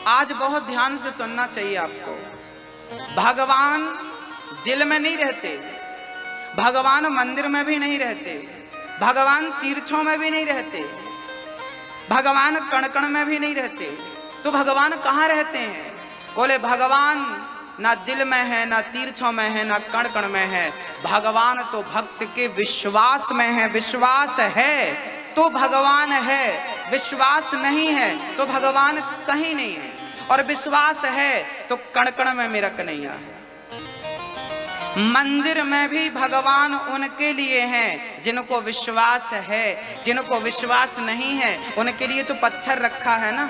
आज बहुत ध्यान से सुनना चाहिए आपको। भगवान दिल में नहीं रहते, भगवान मंदिर में भी नहीं रहते, भगवान तीर्थों में भी नहीं रहते, भगवान कण कण में भी नहीं रहते। तो भगवान कहाँ रहते हैं? बोले भगवान ना दिल में है, ना तीर्थों में है, ना कण कण में है। भगवान तो भक्त के विश्वास में है। विश्वास है तो भगवान है, विश्वास नहीं है तो भगवान कहीं नहीं है। और विश्वास है तो कण कण में मेरा कन्हैया है। मंदिर में भी भगवान उनके लिए हैं जिनको विश्वास है। जिनको विश्वास नहीं है उनके लिए तो पत्थर रखा है ना।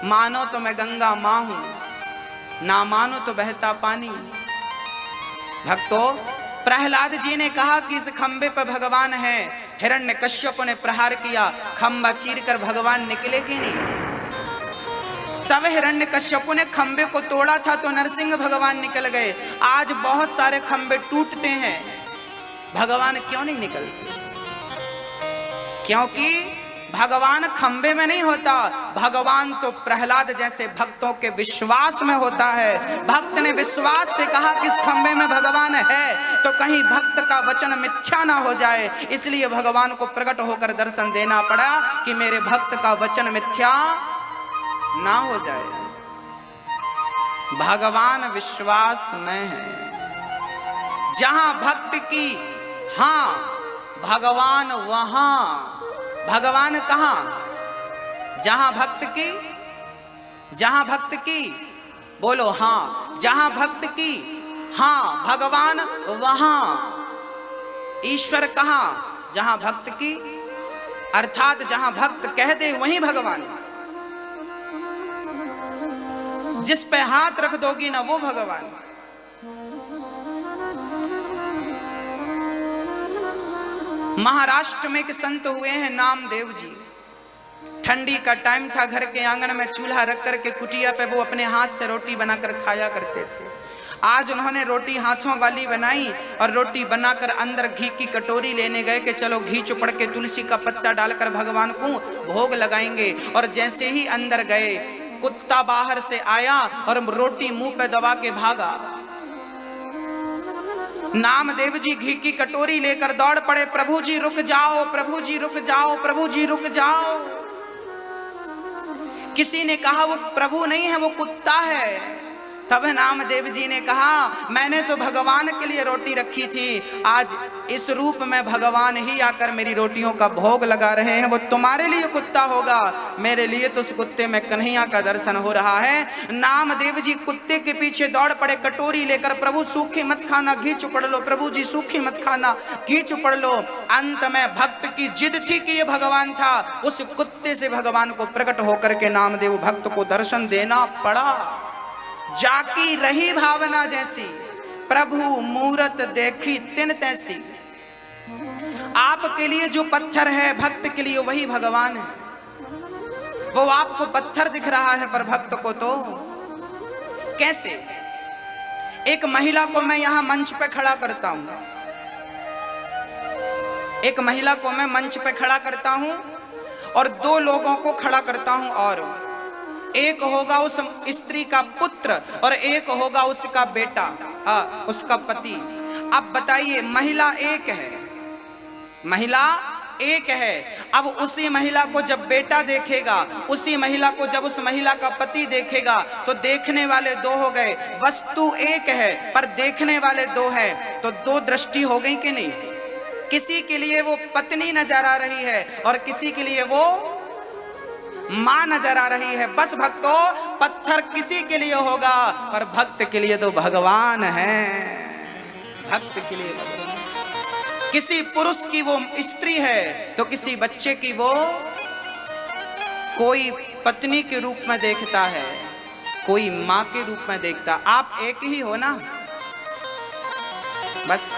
मानो तो मैं गंगा माँ हूं, ना मानो तो बहता पानी। भक्तों, प्रहलाद जी ने कहा कि इस खंबे पर भगवान है। हिरण्यकश्यप ने प्रहार किया, खंबा चीरकर भगवान निकले कि नहीं? तब हिरण्यकश्यप ने खंबे को तोड़ा था तो नरसिंह भगवान निकल गए। आज बहुत सारे खंबे टूटते हैं, भगवान क्यों नहीं निकलते? क्योंकि भगवान खंबे में नहीं होता, भगवान तो प्रहलाद जैसे भक्तों के विश्वास में होता है। भक्त ने विश्वास से कहा कि इस खंबे में भगवान है तो कहीं भक्त का वचन मिथ्या ना हो जाए, इसलिए भगवान को प्रकट होकर दर्शन देना पड़ा कि मेरे भक्त का वचन मिथ्या ना हो जाए। भगवान विश्वास में है। जहां भक्त की हां, भगवान वहां। भगवान कहां? जहां भक्त की, जहां भक्त की, बोलो हां, जहां भक्त की हां, भगवान वहां। ईश्वर कहां? जहां भक्त की, अर्थात जहां भक्त कह दे वहीं भगवान। जिस पे हाथ रख दोगी ना वो भगवान। महाराष्ट्र में एक संत हुए हैं नामदेव जी। ठंडी का टाइम था, घर के आंगन में चूल्हा रख करके कुटिया पे वो अपने हाथ से रोटी बनाकर खाया करते थे। आज उन्होंने रोटी हाथों वाली बनाई और रोटी बनाकर अंदर घी की कटोरी लेने गए कि चलो घी चुपड़ के तुलसी का पत्ता डालकर भगवान को भोग लगाएंगे। और जैसे ही अंदर गए, कुत्ता बाहर से आया और रोटी मुंह पे दबा के भागा। नामदेव जी घी की कटोरी लेकर दौड़ पड़े, प्रभु जी रुक जाओ, प्रभु जी रुक जाओ, प्रभु जी रुक जाओ। किसी ने कहा वो प्रभु नहीं है, वो कुत्ता है। तब नामदेव जी ने कहा मैंने तो भगवान के लिए रोटी रखी थी, आज इस रूप में भगवान ही आकर मेरी रोटियों का भोग लगा रहे हैं। वो तुम्हारे लिए कुत्ता होगा, मेरे लिए तो उस कुत्ते में कन्हैया का दर्शन हो रहा है। नामदेव जी कुत्ते के पीछे दौड़ पड़े, कटोरी लेकर, प्रभु सूखी मत खाना, घी चुपड़ लो, प्रभु जी सूखी मत खाना, घी चुपड़ लो। अंत में भक्त की जिद थी कि ये भगवान था, उस कुत्ते से भगवान को प्रकट होकर के नामदेव भक्त को दर्शन देना पड़ा। जाकी रही भावना जैसी, प्रभु मूरत देखी तिन तैसी। आपके लिए जो पत्थर है भक्त के लिए वही भगवान है। वो आपको पत्थर दिख रहा है पर भक्त को तो कैसे? एक महिला को मैं यहां मंच पे खड़ा करता हूं, एक महिला को मैं मंच पे खड़ा करता हूं और दो लोगों को खड़ा करता हूं, और एक होगा उस स्त्री का पुत्र और एक होगा उसका बेटा, उसका पति। अब बताइए, महिला एक है, महिला एक है। अब उसी महिला को जब बेटा देखेगा, उसी महिला को जब उस महिला का पति देखेगा, तो देखने वाले दो हो गए। वस्तु एक है पर देखने वाले दो हैं, तो दो दृष्टि हो गई कि नहीं? किसी के लिए वो पत्नी नजर आ रही है और किसी के लिए वो मां नजर आ रही है। बस भक्तों, पत्थर किसी के लिए होगा पर भक्त के लिए तो भगवान है। भक्त के लिए भगवान। किसी पुरुष की वो स्त्री है तो किसी बच्चे की वो कोई पत्नी के रूप में देखता है, कोई मां के रूप में देखता। आप एक ही हो ना। बस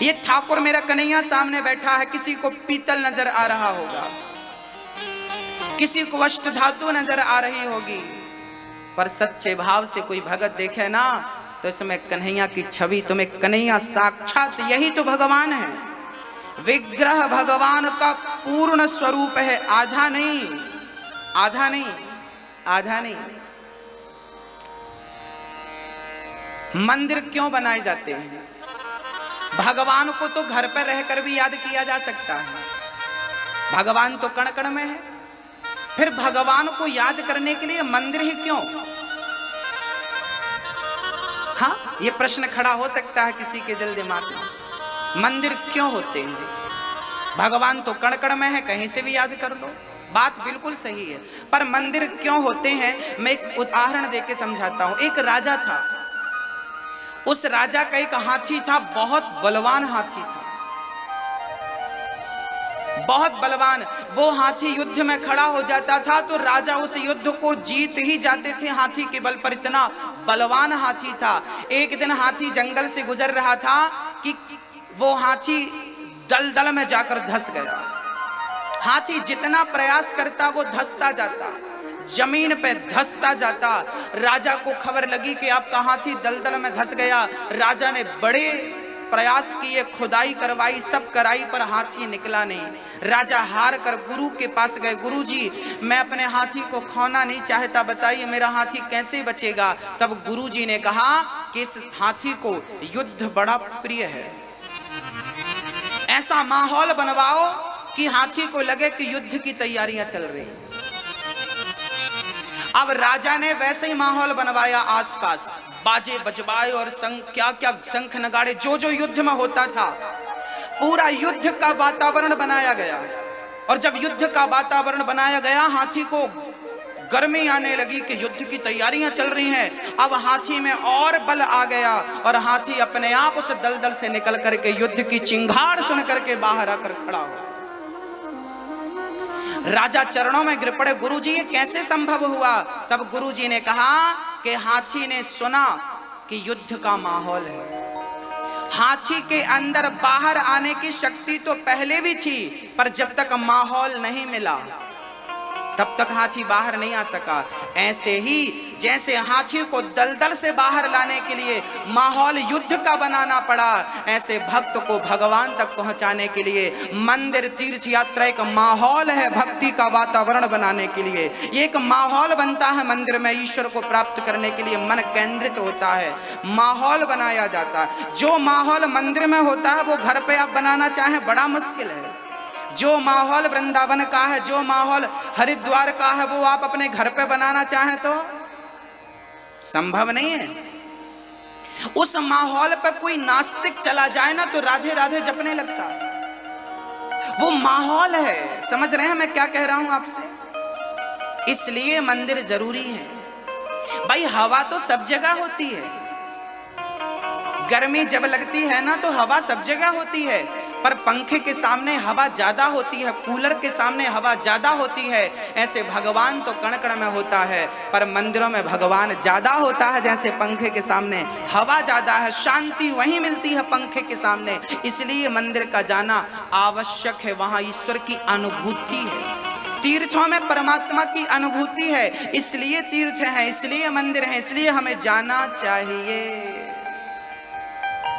ये ठाकुर मेरा कन्हैया सामने बैठा है, किसी को पीतल नजर आ रहा होगा, किसी को अष्ट धातु नजर आ रही होगी, पर सच्चे भाव से कोई भगत देखे ना तो इसमें कन्हैया की छवि, तुम्हें कन्हैया साक्षात यही तो भगवान है। विग्रह भगवान का पूर्ण स्वरूप है, आधा नहीं, आधा नहीं। आधा नहीं। मंदिर क्यों बनाए जाते हैं? भगवान को तो घर पर रहकर भी याद किया जा सकता है, भगवान तो कण कण में है। फिर भगवान को याद करने के लिए मंदिर ही क्यों? हाँ, ये प्रश्न खड़ा हो सकता है किसी के दिल दिमाग में, मंदिर क्यों होते हैं? भगवान तो कण कण में है, कहीं से भी याद कर लो, बात बिल्कुल सही है, पर मंदिर क्यों होते हैं? मैं एक उदाहरण देके समझाता हूं। एक राजा था, उस राजा का एक हाथी था, बहुत बलवान हाथी था, बहुत बलवान। वो हाथी युद्ध में खड़ा हो जाता था तो राजा उस युद्ध को जीत ही जाते थे हाथी के बल पर, इतना बलवान हाथी था। एक दिन हाथी जंगल से गुजर रहा था कि वो हाथी दलदल में जाकर धंस गया। हाथी जितना प्रयास करता वो धंसता जाता, जमीन पे धंसता जाता। राजा को खबर लगी कि आपका हाथी दलदल में धंस गया। राजा ने बड़े प्रयास किए, खुदाई करवाई, सब कराई, पर हाथी निकला नहीं। राजा हार कर गुरु के पास गए, गुरु जी मैं अपने हाथी को खोना नहीं चाहता, बताइए मेरा हाथी कैसे बचेगा? तब गुरु जी ने कहा कि इस हाथी को युद्ध बड़ा प्रिय है, ऐसा माहौल बनवाओ कि हाथी को लगे कि युद्ध की तैयारियां चल रही। अब राजा ने वैसे ही माहौल बनवाया, आसपास बाजे बजवाए और क्या क्या शंख नगाड़े, जो जो युद्ध में होता था पूरा युद्ध का वातावरण बनाया गया। और जब युद्ध का वातावरण बनाया गया, हाथी को गर्मी आने लगी कि युद्ध की तैयारियां चल रही हैं। अब हाथी में और बल आ गया और हाथी अपने आप उस दलदल से निकल करके युद्ध की चिंगाड़ सुन करके बाहर आकर खड़ा हो। राजा चरणों में गिर पड़े, गुरुजी ये कैसे संभव हुआ? तब गुरुजी ने कहा कि हाथी ने सुना कि युद्ध का माहौल है। हाथी के अंदर बाहर आने की शक्ति तो पहले भी थी, पर जब तक माहौल नहीं मिला तब तक हाथी बाहर नहीं आ सका। ऐसे ही जैसे हाथी को दलदल से बाहर लाने के लिए माहौल युद्ध का बनाना पड़ा, ऐसे भक्त को भगवान तक पहुंचाने के लिए मंदिर तीर्थ यात्रा एक माहौल है भक्ति का वातावरण बनाने के लिए। ये एक माहौल बनता है मंदिर में, ईश्वर को प्राप्त करने के लिए मन केंद्रित होता है, माहौल बनाया जाता है। जो माहौल मंदिर में होता है वो घर पे आप बनाना चाहें बड़ा मुश्किल है। जो माहौल वृंदावन का है, जो माहौल हरिद्वार का है, वो आप अपने घर पे बनाना चाहें तो संभव नहीं है। उस माहौल पर कोई नास्तिक चला जाए ना तो राधे राधे जपने लगता। वो माहौल है, समझ रहे हैं मैं क्या कह रहा हूं आपसे? इसलिए मंदिर जरूरी है। भाई हवा तो सब जगह होती है, गर्मी जब लगती है ना तो हवा सब जगह होती है, पर पंखे के सामने हवा ज्यादा होती है, कूलर के सामने हवा ज्यादा होती है। ऐसे भगवान तो कण कण में होता है, पर मंदिरों में भगवान ज्यादा होता है। जैसे पंखे के सामने हवा ज्यादा है, शांति वहीं मिलती है पंखे के सामने। इसलिए मंदिर का जाना आवश्यक है, वहां ईश्वर की अनुभूति है। तीर्थों में परमात्मा की अनुभूति है, इसलिए तीर्थ है, इसलिए मंदिर है, इसलिए हमें जाना चाहिए।